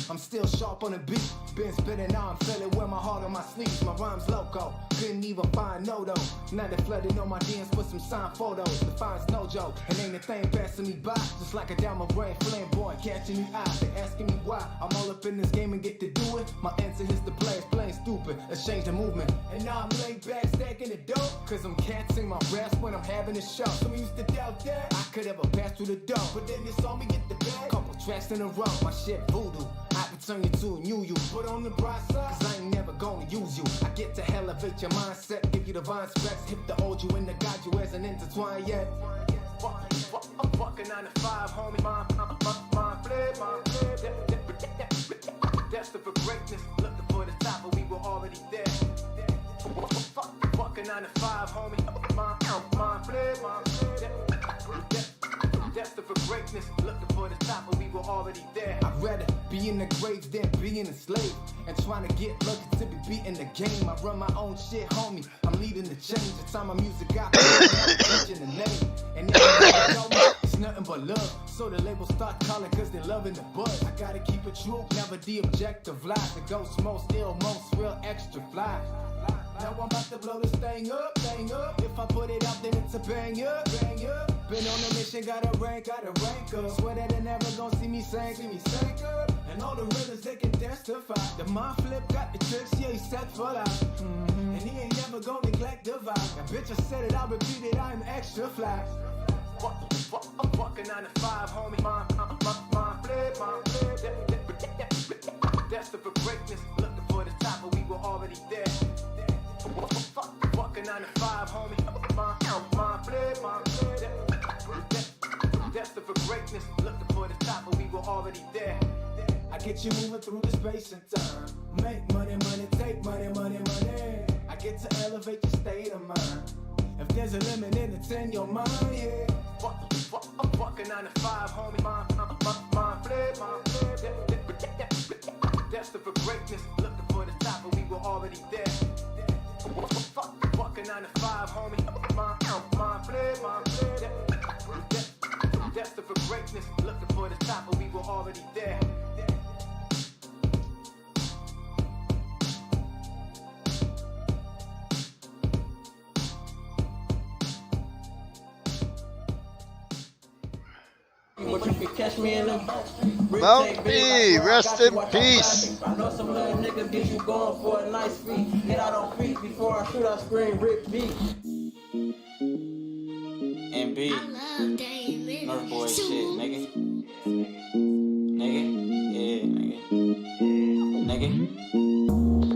I'm still sharp on the beat, been spinning, now I'm feeling with my heart on my sleeves. My rhymes loco, couldn't even find no though. Now they flooded on my DMs with some signed photos. The fine's no joke, and ain't a thing passing me by. Just like a diamond brain flamboyant, catching the eye. They asking me why I'm all up in this game and get to do it. My answer is the players playing stupid. Let's change the movement. And now I'm laid back stacking the dope, cause I'm catching my raps when I'm having a show. Some used to doubt that I could ever pass through the door, but then they saw me get the bag. Couple tracks in a row, my shit voodoo. I can turn you to a new you. Put on the bright side, cause I ain't never gonna use you. I get to elevate your mindset, give you divine specs. Hip the old you and the God you hasn't intertwined yet.
I'm fucking 9 to 5, homie. Mind flip. Destined for greatness. Looking for the top, but we were already there. Fucking 9 to 5, homie. Mind flip. Destined for greatness, looking for the top, but we were already there.
I'd rather be in the grave than being enslaved and trying to get lucky to be beating the game. I run my own shit, homie. I'm leading the change. The time my music got changing the name. And it's nothing but love. So the labels start calling cause they're loving the buzz. I gotta keep it true, never the objective lies. The ghost most ill, most real extra fly. Now I'm about to blow this thing up. If I put it out, then it's a banger. Been on a mission, gotta rank up. Swear that they never gonna see me sink up. And all the realers, they can testify. The mind flip got the tricks, yeah, he's set for life. And he ain't never gonna neglect the vibe. Now bitch, I said it, I'll repeat it, I'm extra fly.
I'm fucking 9 to 5, homie. Mind flip. Destined for greatness, looking for the top, but we were already there. Fucking 9 to 5, homie. Mind flip. Destined for greatness, looking for the top, but we were already there.
I get you moving through the space and time. Make money, take money. I get to elevate your state of mind. If there's a limit, then it's in your mind, yeah.
I'm fucking 9 to 5, homie. Mind flip. Destined for greatness, looking for the top, but we were already there. Fucking 9 to 5, homie. Mind flip. Destined for greatness, looking for the top, but we were already there.
but you can catch me in them.
Mount B, rest in peace.
I know some little niggas get you going for a nice feat. Get out on feet before I shoot, I scream rip beat.
MB, North Boy shit, nigga. Nigga, yeah, nigga. Nigga,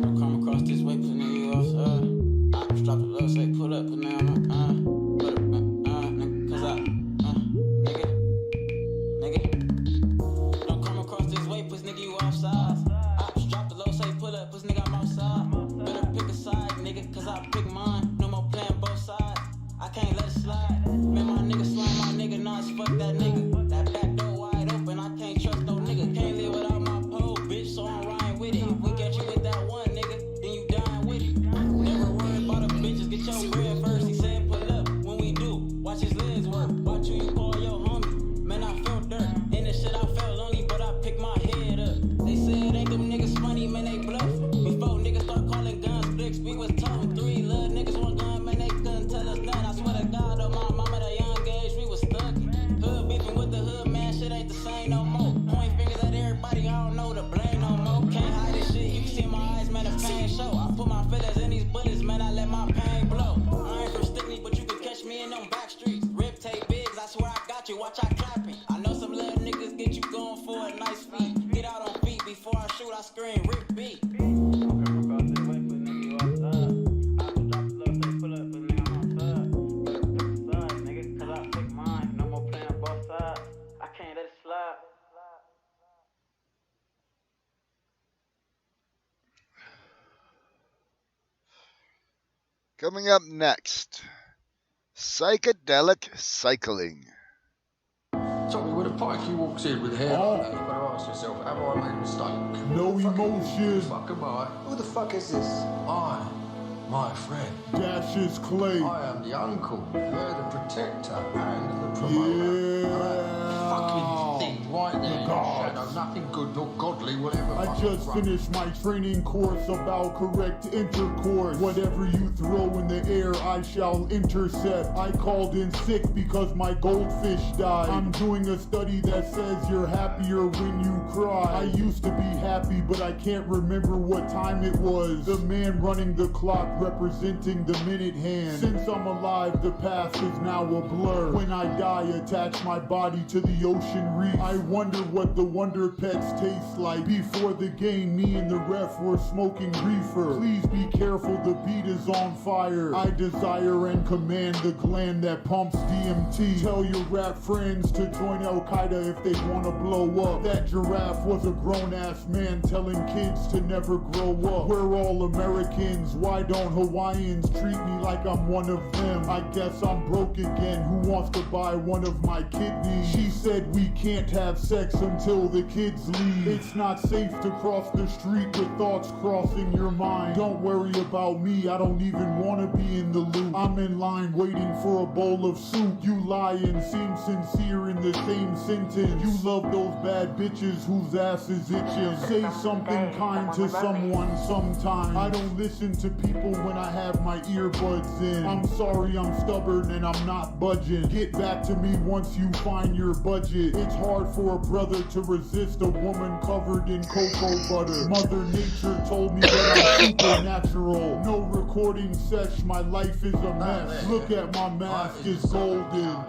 don't come across this way, put nigga off. I just drop the low, say pull up, but now I'm nigga, cause nigga. Don't come across this way, push nigga you offside. I just drop the low, say pull up, push nigga I'm outside. Better pick a side, nigga, cause I pick mine. No more playing both sides. I can't let it slide. Man, my nigga slime, my nigga nuts, fuck that nigga. That back door wide open, I can't trust no nigga. Can't live without my pole, bitch, so I'm riding with it. If we get you with that one nigga, then you dying with it. Never worry about the bitches, get your bread first. He said pull up when we do. Watch his legs work, watch who you call your homie. Man, I felt dirt, in this shit I felt lonely, but I picked my head up. They said ain't them niggas funny, man, they bluff. Before niggas start calling guns flicks, we was told 3 little niggas, 1 gun, man, they couldn't tell us nothing. I swear to God, on my mama, at a young age, we was stuck. Hood beefing with the hood, man, shit ain't the same no more. Point fingers at everybody, I don't know the blame no more. Can't hide this shit, you can see my eyes, man, the pain show. I put my feelings in these bullets, man, I let my pain blow. I ain't from Stickney, but you can catch me in them back streets. Rip tape bigs, I swear I got you, watch I clapping. I know some little niggas get you going for a nice feat. Get out on feet, before I shoot, I scream rip beat.
Coming up next, psychedelic cycling.
Tommy, when a pikey walks in with hair like that, you've got to ask yourself, have I made a mistake?
No emotion.
Fuck am I?
Who the fuck is this?
I, my friend.
Cassius Clay.
I am the uncle, the protector, and the promoter. That fucking thing right there in the shadow, nothing good nor godly will ever
I just finished my training course about correct intercourse. Whatever you throw in the air, I shall intercept. I called in sick because my goldfish died. I'm doing a study that says you're happier when you cry. I used to be happy, but I can't remember what time it was. The man running the clock representing the minute hand. Since I'm alive, the past is now a blur. When I die, attach my body to the ocean reef. I wonder what the Wonder Pets taste like. Before the game, me and the ref were smoking reefer. Please be careful, the beat is on fire. I desire and command the gland that pumps DMT. Tell your rap friends to join Al Qaeda if they wanna blow up. That giraffe was a grown-ass man telling kids to never grow up. We're all Americans, why don't Hawaiians treat me like I'm one of them? I guess I'm broke again, who wants to buy one of my kidneys? She said we can't have sex until the kids leave. It's not safe to cross the street with thoughts crossing your mind. Don't worry about me, I don't even want to be in the loop. I'm in line waiting for a bowl of soup. You lie and seem sincere in the same sentence. You love those bad bitches whose ass is itching. Say something kind to someone sometime. I don't listen to people when I have my earbuds in. I'm sorry I'm stubborn and I'm not budging. Get back to me once you find your budget. It's hard for a brother to resist a woman covered in cocoa butter. Mother Nature told me that I'm supernatural. No recording sesh, my life is a mess. Look at my mask, it's golden.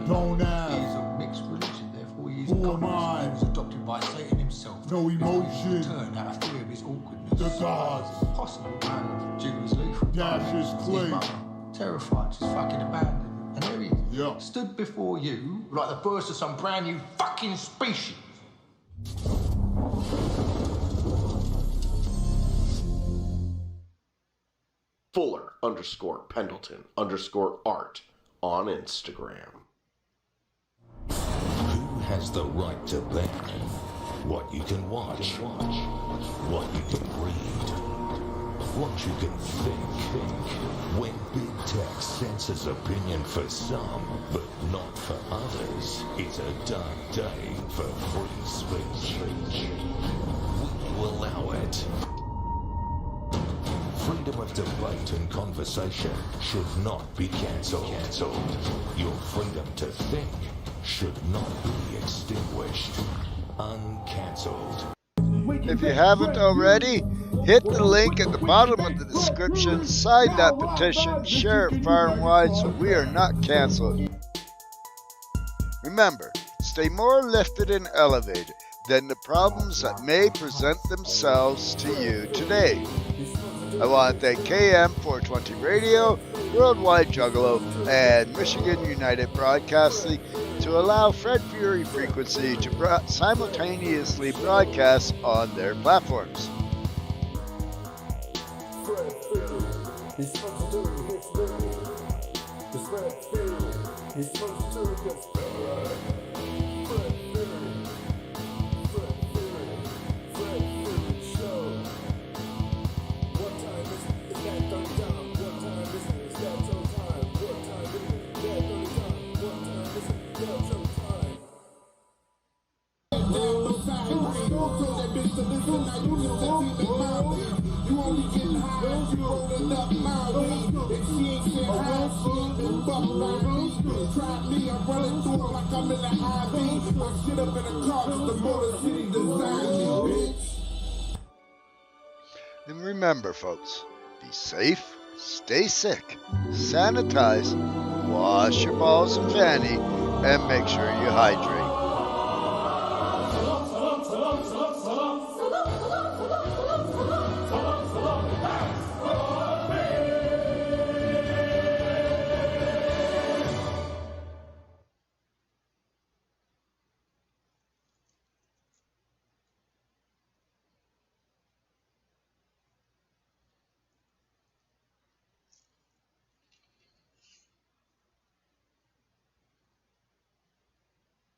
Don't ask.
He is of mixed religion, therefore he is
Who am I?
He was adopted by Satan himself.
No emotion.
Turned out of fear of his awkwardness.
The gods.
Possible man of Judas Leaf.
Cassius Clay.
His mother, terrified, just fucking abandoned. And there he stood before you like the birth of some brand new fucking species.
Fuller_Pendleton_art on Instagram.
Who has the right to ban what you can watch, what you can read, what you can think? When big tech censors opinion for some, but not for others, it's a dark day for free speech. We allow it. Freedom of debate and conversation should not be cancelled. Your freedom to think should not be extinguished. Uncancelled.
If you haven't already, hit the link at the bottom of the description, sign that petition, share it far and wide so we are not cancelled. Remember, stay more lifted and elevated than the problems that may present themselves to you today. I want to thank KM420 Radio, Worldwide Juggalo, and Michigan United Broadcasting to allow Fred Fury Frequency to simultaneously broadcast on their platforms.
Fred Fury, he's supposed to do his dirty. It's Fred Fury, he's supposed to do his dirty. Fred Fury, Fred Fury, Fred Fury Show. What time is it? Is that 30 time? What time is it? Is that show time? What time is it? Is that 30 time? What time is it? Is that show time?
You only getting high if you rolling up my weed. If she ain't saying high, she ain't been fucked by me. Try me, I'm running through it like I'm in the high beam. I shit up in a car cause the Motor City designed me, bitch.
And remember, folks, be safe, stay sick, sanitize, wash your balls and fanny, and make sure you hydrate.